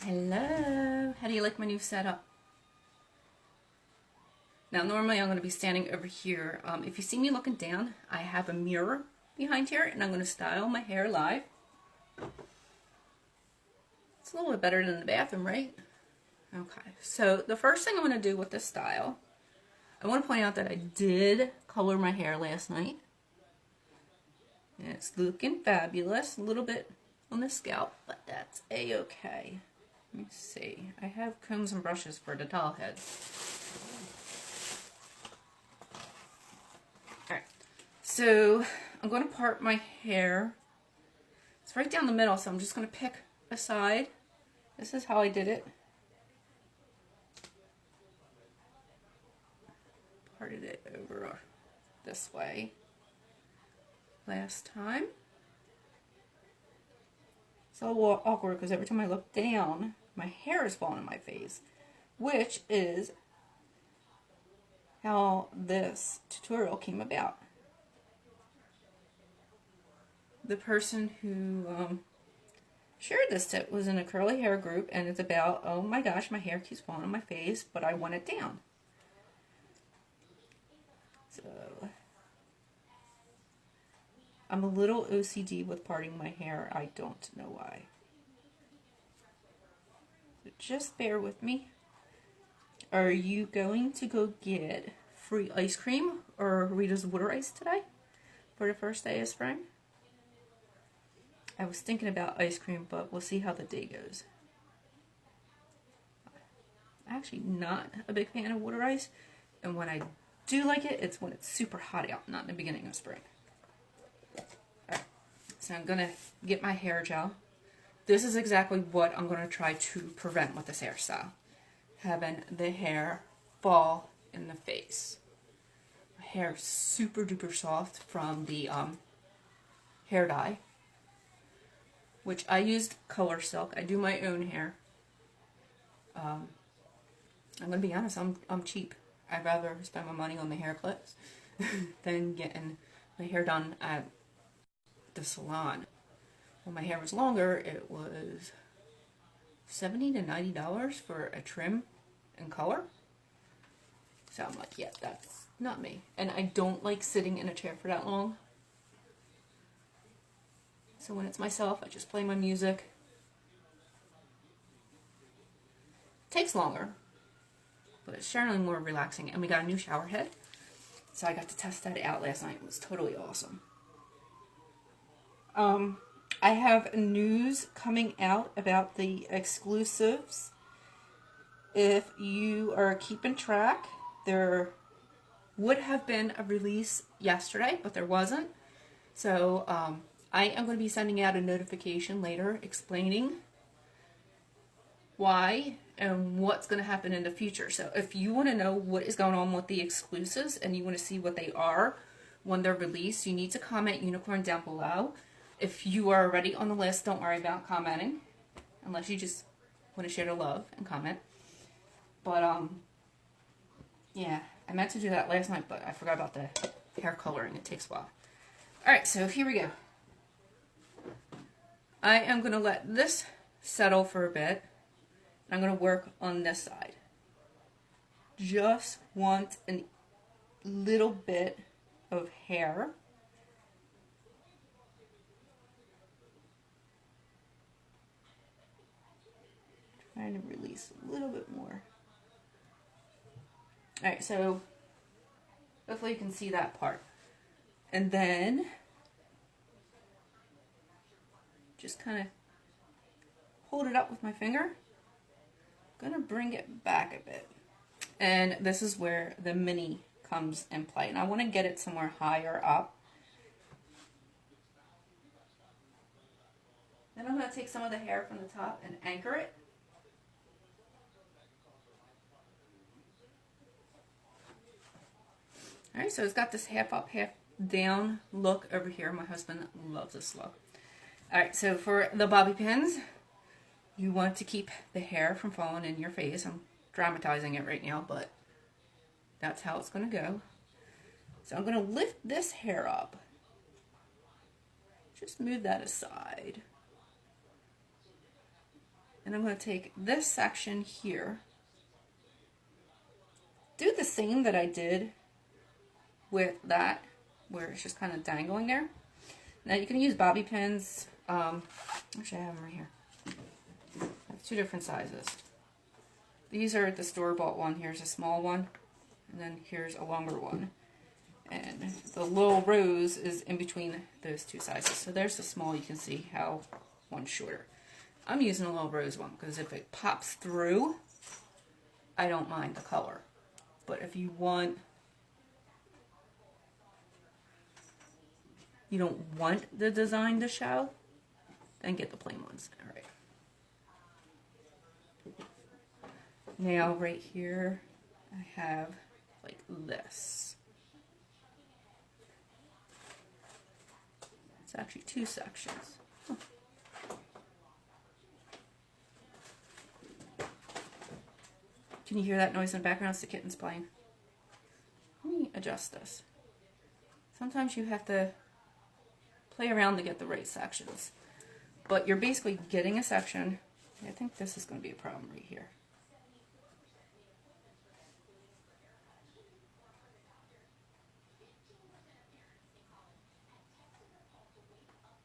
Hello, how do you like my new setup? Now normally I'm going to be standing over here. If you see me looking down, I have a mirror behind here and I'm going to style my hair live. It's a little bit better than the bathroom, right? Okay, so the first thing I'm going to do with this style, I want to point out that I did color my hair last night. And it's looking fabulous, a little bit on the scalp, but that's a-okay. Let me see. I have combs and brushes for the doll head. Alright, so I'm going to part my hair. It's right down the middle, so I'm just going to pick a side. This is how I did it. Parted it over this way last time. It's a little awkward because every time I look down, my hair is falling in my face, which is how this tutorial came about. The person who shared this tip was in a curly hair group, and it's about, oh my gosh, my hair keeps falling on my face, but I want it down. So I'm a little OCD with parting my hair. I don't know why. So just bear with me. Are you going to go get free ice cream or Rita's water ice today for the first day of spring? I was thinking about ice cream, but we'll see how the day goes. I'm actually not a big fan of water ice, and when I do like it, it's when it's super hot out, not in the beginning of spring. Alright, so I'm going to get my hair gel. This is exactly what I'm going to try to prevent with this hairstyle. Having the hair fall in the face. My hair is super duper soft from the hair dye, which I used color silk. I do my own hair. I'm going to be honest, I'm cheap. I'd rather spend my money on the hair clips than getting my hair done at the salon. When my hair was longer, it was $70 to $90 for a trim and color. So I'm like, yeah, that's not me. And I don't like sitting in a chair for that long. So when it's myself, I just play my music. It takes longer, but it's certainly more relaxing. And we got a new shower head, so I got to test that out last night. It was totally awesome. I have news coming out about the exclusives. If you are keeping track, there would have been a release yesterday, but there wasn't. So I am going to be sending out a notification later explaining why and what's going to happen in the future. So if you want to know what is going on with the exclusives and you want to see what they are when they're released, you need to comment unicorn down below. If you are already on the list, don't worry about commenting, unless you just want to share the love and comment. But yeah, I meant to do that last night, but I forgot about the hair coloring. It takes a while. Alright, so here we go. I am going to let this settle for a bit. I'm going to work on this side. Just want a little bit of hair. Trying to release a little bit more. Alright, so hopefully you can see that part. And then just kind of hold it up with my finger. I'm going to bring it back a bit. And this is where the mini comes in play. And I want to get it somewhere higher up. Then I'm going to take some of the hair from the top and anchor it. Alright, so it's got this half up, half down look over here. My husband loves this look. Alright, so for the bobby pins, you want to keep the hair from falling in your face. I'm dramatizing it right now, but that's how it's going to go. So I'm going to lift this hair up. Just move that aside. And I'm going to take this section here, do the same that I did with that, where it's just kind of dangling there. Now you can use bobby pins. Actually, I have them right here. I have two different sizes. These are the store-bought one. Here's a small one, and then here's a longer one. And the little rose is in between those two sizes. So there's the small. You can see how one's shorter. I'm using a little rose one because if it pops through, I don't mind the color. But if you don't want the design to show, then get the plain ones. All right. Now right here, I have like this. It's actually two sections. Huh. Can you hear that noise in the background? It's the kittens playing. Let me adjust this. Sometimes you have to play around to get the right sections. But you're basically getting a section. I think this is going to be a problem right here.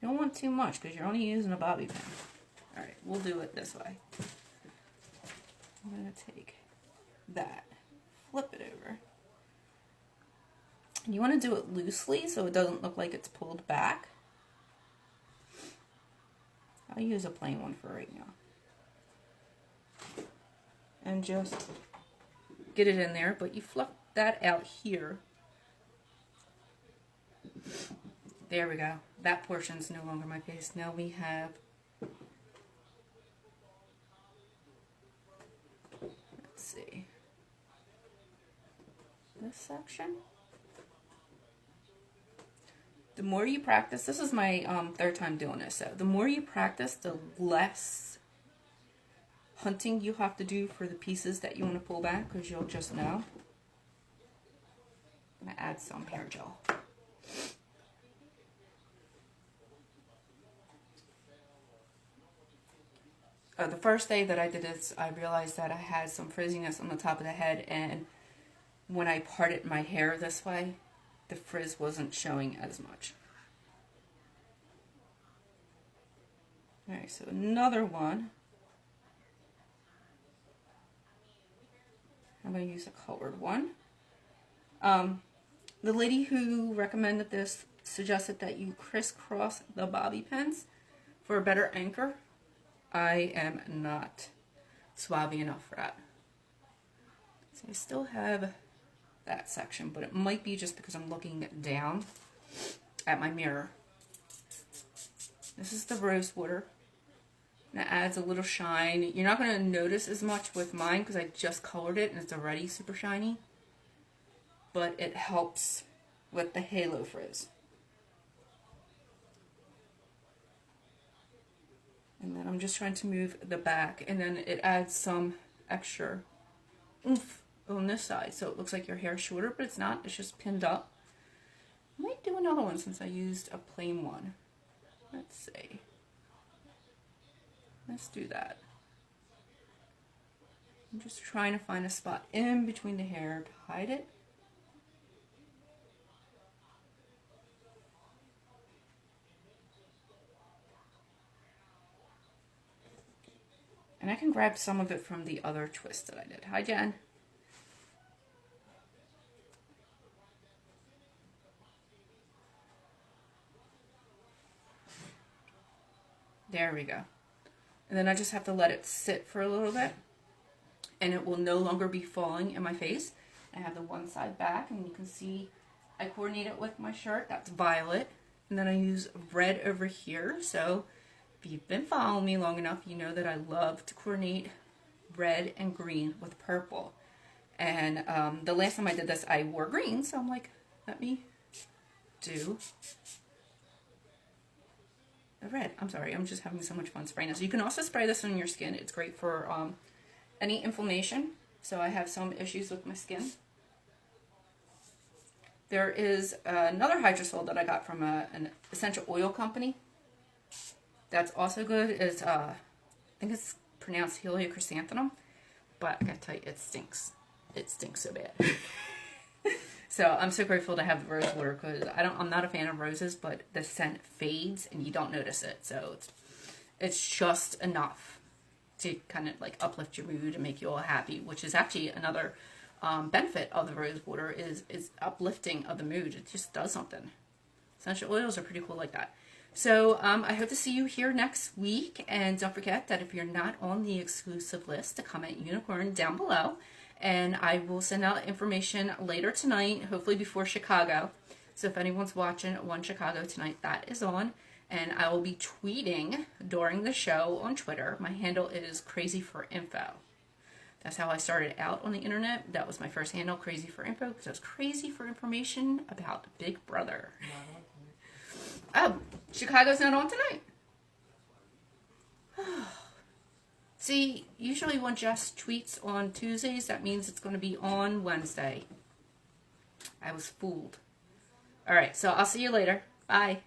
You don't want too much because you're only using a bobby pin. Alright, we'll do it this way. I'm going to take that, flip it over. And you want to do it loosely so it doesn't look like it's pulled back. I'll use a plain one for right now. And just get it in there, but you fluff that out here. There we go. That portion's no longer my face. Now we have, let's see, this section. The more you practice, this is my third time doing this, so the more you practice, the less hunting you have to do for the pieces that you want to pull back, because you'll just know. I'm going to add some hair gel. The first day that I did this, I realized that I had some frizziness on the top of the head, and when I parted my hair this way, the frizz wasn't showing as much. Alright, so another one. I'm going to use a colored one. The lady who recommended this suggested that you crisscross the bobby pins for a better anchor. I am not swabby enough for that. So I still have that section, but it might be just because I'm looking down at my mirror. This is the rose water. And it adds a little shine. You're not going to notice as much with mine because I just colored it and it's already super shiny. But it helps with the halo frizz. And then I'm just trying to move the back, and then it adds some extra oomph on this side. So it looks like your hair is shorter, but it's not. It's just pinned up. I might do another one since I used a plain one. Let's see. Let's do that. I'm just trying to find a spot in between the hair to hide it. And I can grab some of it from the other twist that I did. Hi, Jen. There we go. And then I just have to let it sit for a little bit. And it will no longer be falling in my face. I have the one side back, and you can see I coordinate it with my shirt. That's violet. And then I use red over here. So if you've been following me long enough, you know that I love to coordinate red and green with purple. And the last time I did this, I wore green. So I'm like, let me do the red. I'm sorry, I'm just having so much fun spraying this. You can also spray this on your skin. It's great for any inflammation. So I have some issues with my skin. There is another hydrosol that I got from an essential oil company. That's also good. It's I think it's pronounced heliochrysanthemum, but I gotta tell you, it stinks. It stinks so bad. So I'm so grateful to have the rose water, because I'm not a fan of roses, but the scent fades and you don't notice it. So it's just enough to kind of like uplift your mood and make you all happy, which is actually another benefit of the rose water is uplifting of the mood. It just does something. Essential oils are pretty cool like that. So I hope to see you here next week. And don't forget that if you're not on the exclusive list, to comment unicorn down below. And I will send out information later tonight, hopefully before Chicago. So if anyone's watching One Chicago tonight, that is on. And I will be tweeting during the show on Twitter. My handle is crazyforinfo. That's how I started out on the internet. That was my first handle, Crazy for Info, because I was crazy for information about Big Brother. Oh, Chicago's not on tonight. See, usually when Jess tweets on Tuesdays, that means it's going to be on Wednesday. I was fooled. All right, so I'll see you later. Bye.